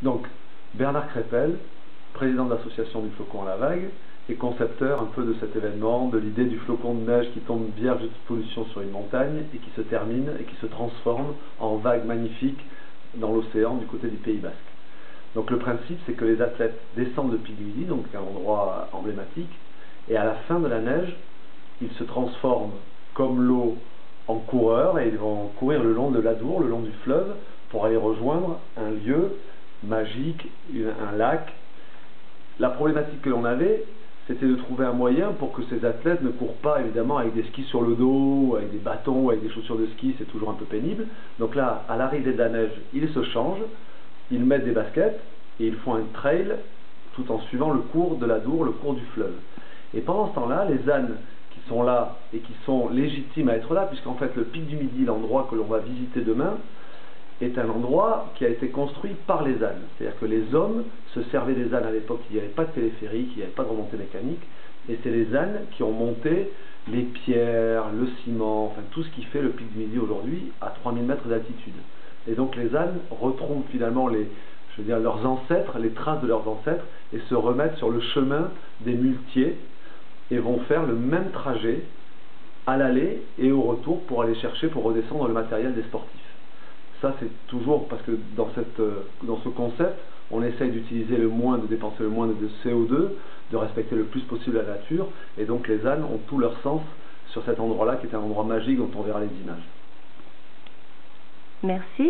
Donc, Bernard Crépel, président de l'association du flocon à la vague, et concepteur un peu de cet événement, de l'idée du flocon de neige qui tombe vierge de toute pollution sur une montagne et qui se termine et qui se transforme en vague magnifique dans l'océan du côté du Pays Basque. Donc le principe, c'est que les athlètes descendent de Pic du Midi, donc un endroit emblématique, et à la fin de la neige, ils se transforment comme l'eau en coureurs et ils vont courir le long de l'Adour, le long du fleuve, pour aller rejoindre un lieu magique, un lac. La problématique que l'on avait, c'était de trouver un moyen pour que ces athlètes ne courent pas évidemment avec des skis sur le dos, avec des bâtons, avec des chaussures de ski, c'est toujours un peu pénible. Donc là, à l'arrivée de la neige, ils se changent, ils mettent des baskets et ils font un trail tout en suivant le cours de l'Adour, le cours du fleuve. Et pendant ce temps-là, les ânes qui sont là et qui sont légitimes à être là, puisqu'en fait le Pic du Midi, l'endroit que l'on va visiter demain, est un endroit qui a été construit par les ânes. C'est-à-dire que les hommes se servaient des ânes à l'époque, il n'y avait pas de téléphérique, il n'y avait pas de remontée mécanique, et c'est les ânes qui ont monté les pierres, le ciment, enfin tout ce qui fait le Pic du Midi aujourd'hui à 3000 mètres d'altitude. Et donc les ânes retrouvent finalement leurs ancêtres, les traces de leurs ancêtres, et se remettent sur le chemin des muletiers, et vont faire le même trajet à l'aller et au retour pour aller chercher, pour redescendre le matériel des sportifs. Ça, c'est toujours parce que dans ce concept, on essaye d'utiliser le moins, de dépenser le moins de CO2, de respecter le plus possible la nature, et donc les ânes ont tout leur sens sur cet endroit-là, qui est un endroit magique dont on verra les images. Merci.